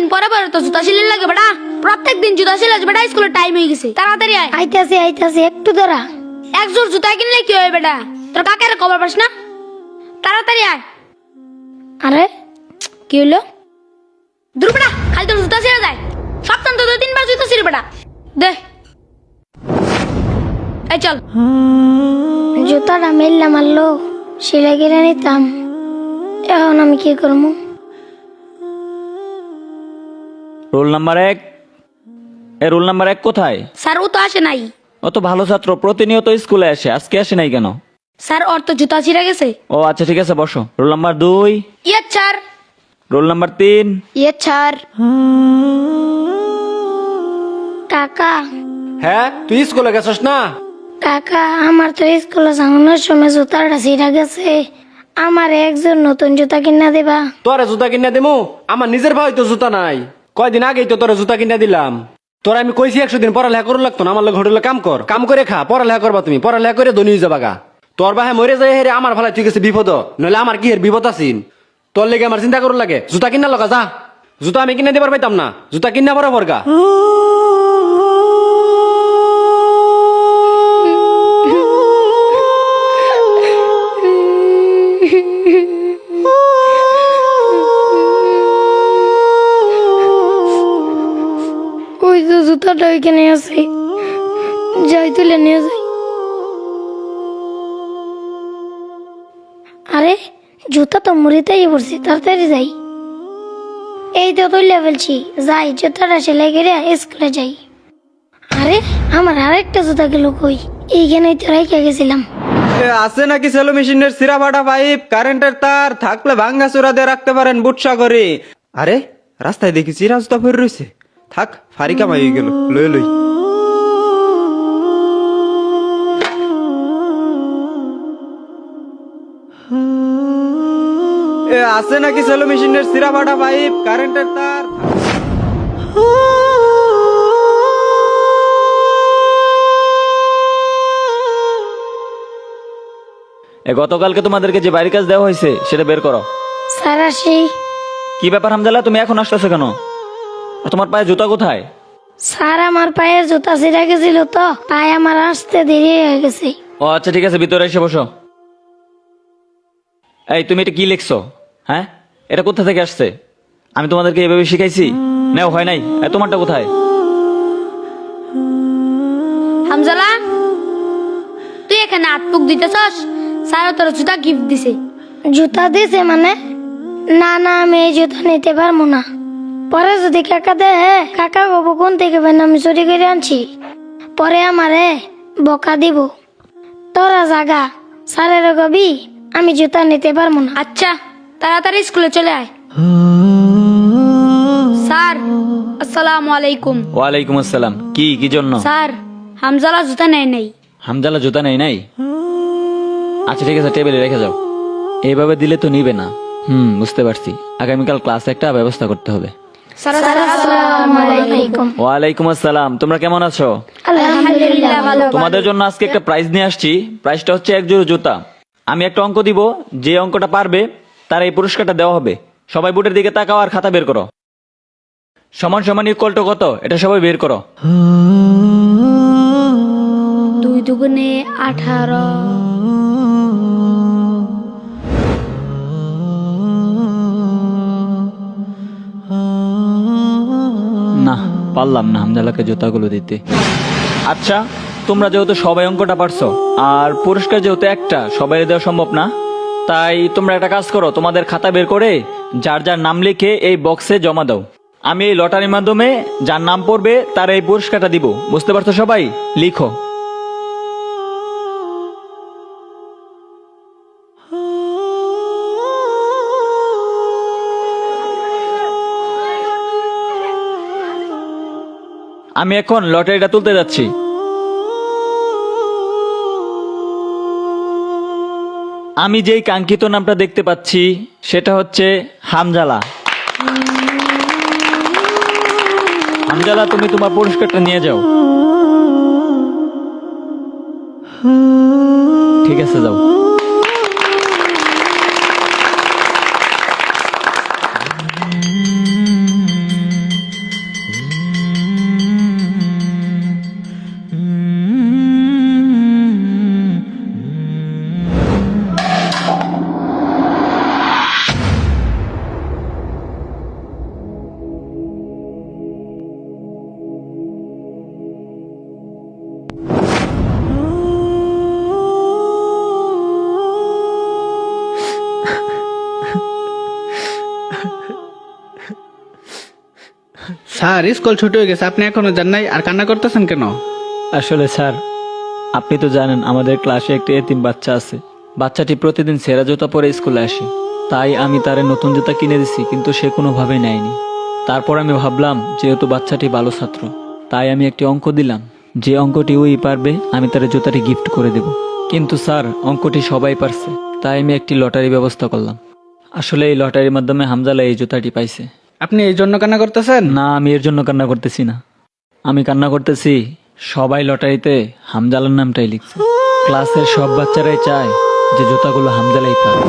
দিন পরে পরে তো জুতা সিলাই লাগে বেটা। প্রত্যেক দিন জুতা সিলাই বেটা, স্কুলের টাইম হয়ে গেছে, তাড়াতাড়ি আয়। আইতাছি একটু দাঁড়া। এক জোড় জুতা কিনলে কি হয় বেটা? তোর কাকের খবর পাস না? তাড়াতাড়ি আয়। আরে কি হলো? দূর বেটা, খালি তোর জুতা ছিঁড়ে যায়। সপ্তাহ তো 2-3 বার জুতা ছিঁড়ে বেটা। দে এই চল। জুতাটা মেললা মারলো, সেলাই কিনে নিতাম। এখন আমি কি করবো? Roll number 1। রোল নাম্বার 1 কোথায়? স্যার ও তো আসে নাই। ও তো ভালো ছাত্র, প্রতিনিয়ত স্কুলে আসে, আজকে আসে নাই কেন? স্যার ওর তো জুতা ছিঁড়ে গেছে। ও আচ্ছা ঠিক আছে, বসো। Roll number 2। Yes sir. Roll number 3। Yes sir. কাকা হ্যাঁ, তুই স্কুলে গেছস না? কাকা, আমার তো স্কুলে যাওয়ানোর সময় জুতাটা ছিঁড়া গেছে। আমার একজন নতুন জুতা কিনা দেবা? তোরে জুতা কিনে দেবো? আমার নিজের ভাই তো জুতা নাই। কয়দিন আগেই তো তোরে জুতা কিনে দিলাম। তোরা আমি কইছি 100 দিন পড়ালেখা করু লাগতো না। আমার লোক হোটেলে কাম কর, কাম করে খা, পড়ালেখা করবা তুমি। পড়ালেখা করে ধনী হয়ে যাবা গা। তোর বাহে মরে যায় হেরে আমার ভালাই তুই গেছে বিপদ, নইলে আমার কি হের বিপদ আছিন? তোর লেগে আমার চিন্তা করু লাগে। জুতা কিনা লগা যা। জুতা আমি কিনে দিবার পাইতাম না। জুতা কিনা বরাবর গা। ওই তো জুতাটা ওইখানে আছে, যাই তুলে নিয়ে যাই। আরে জুতা তো মুড়িতেই পড়ছে, তাড়াতাড়ি যাই। এই তো তুলে ফেলছি, যাই জুতাটা সেলাই করে স্কুলে যাই। আরে আমার আরেকটা জুতা গেল কই? এইখানেই তো রেখে গেছিলাম। আছে নাকি সেলো মেশিনের সিরা ফাটা পাইপ, কারেন্টের তার থাকলে ভাঙ্গা চূড়া দিয়ে রাখতে পারেন বুটসা করে। আরে রাস্তায় দেখি চিরা জুতা পরে রয়েছে। থাক, ফারি কামাই হয়ে গেল, লই লই। আছে নাকি সেলো মেশিনের সিরা ফাটা পাইপ, কারেন্টের তার। গতকালকে তোমাদেরকে যে বাড়ির কাজ দেওয়া হয়েছে সেটা বের করো। স্যার আসি। কি ব্যাপার হামজালা, তুমি এখন আসতেছো কেন? আর তোমার পায়ে জুতা কোথায়? স্যার আমার পায়ে জুতা ছিঁড়া গেছিল তো, তাই আমার আসতে দেরি হয়ে গেছে। ও আচ্ছা ঠিক আছে, ভিতরে এসে বসো। এই তুমি এটা কি লিখছো? হ্যাঁ, এটা কোথা থেকে আসছে? আমি তোমাদেরকে এভাবে শিখাইছি? নাও হয় নাই। তোমারটা কোথায়? হামজালা, তুই এখানে আটপুক দিতেছস? স্যার তোর জুতা গিফট দিছে। জুতা দিছে মানে? না না, আমি এই জুতা নিতে পারবো না। পরে যদি কাকা দে, কাকা বাবু কোন থেকে বেন আমি চুরি করে আনছি, পরে আমারে বকা দিব। তোরা জাগা, স্যারের কবি আমি জুতা নিতে পারবো না। আচ্ছা তাড়াতাড়ি স্কুলে চলে আয়। স্যার আসসালামু আলাইকুম। ওয়ালাইকুম আসসালাম। কি কি জন্য? স্যার হামজালা জুতা নেয় নাই। হামজালা জুতা নেই নাই? আচ্ছা ঠিক আছে, টেবিলে রেখে যাও। এইভাবে দিলে তো নিবে না। বুঝতে পারছি। আগামীকাল ক্লাসে একটা ব্যবস্থা করতে হবে। স্যার আসসালামু আলাইকুম। ওয়ালাইকুম আসসালাম। তোমরা কেমন আছো? আলহামদুলিল্লাহ ভালো। তোমাদের জন্য আজকে একটা প্রাইজ নিয়ে আসছি। প্রাইজটা হচ্ছে এক জোড়া জুতা। আমি একটা অঙ্ক দিব, যে অঙ্কটা পারবে তার এই পুরস্কারটা দেওয়া হবে। সবাই বোর্ডের দিকে তাকাও আর খাতা বের করো। সমান সমান ইকুয়াল টু কত, এটা সবাই বের করো। 2 দুগুণে 18। না, পারলাম না হামজালাকে জুতাগুলো দিতে। আচ্ছা, তোমরা যেহেতু সবাই অঙ্কটা পারছো আর পুরস্কার যেহেতু একটা, সবাই দেওয়া সম্ভব না, তাই তোমরা একটা কাজ করো, তোমাদের খাতা বের করে যার যার নাম লিখে এই বক্সে জমা দাও। আমি এই লটারির মাধ্যমে যার নাম পড়বে তার এই পুরস্কারটা দিব। বুঝতে পারছো সবাই? লিখো। আমি এখন লটারিটা তুলতে যাচ্ছি। আমি যেই কাঙ্ক্ষিত নামটা দেখতে পাচ্ছি সেটা হচ্ছে হামজালা। হামজালা, তুমি তোমার পুরস্কারটা নিয়ে যাও। ঠিক আছে, যাও। স্যার স্কুল ছুটি হয়ে গেছে, আপনি এখনো যান নাই আর কান্না করতেছেন কেন? আসলে স্যার, আপনি তো জানেন আমাদের ক্লাসে একটি এতিম বাচ্চা আছে। বাচ্চাটি প্রতিদিন সেরা জুতা পরে স্কুলে আসে, তাই আমি তারে নতুন জুতা কিনে দিছি, কিন্তু সে কোনোভাবেই নেয়নি। তারপর আমি ভাবলাম যেহেতু বাচ্চাটি ভালো ছাত্র, তাই আমি একটি অঙ্ক দিলাম, যে অঙ্কটি ওই পারবে আমি তার জুতাটি গিফট করে দেব। কিন্তু স্যার, অঙ্কটি সবাই পারছে, তাই আমি একটি লটারি ব্যবস্থা করলাম। আসলে এই লটারির মাধ্যমে হামজালা এই জুতাটি পাইছে। আপনি এই জন্য কান্না করতেছেন? না, আমি এর জন্য কান্না করতেছি না। আমি কান্না করতেছি সবাই লটারিতে হামজালার নামটাই লিখছে। ক্লাসের সব বাচ্চারাই চায় যে জুতাগুলো হামজালাই পাবে।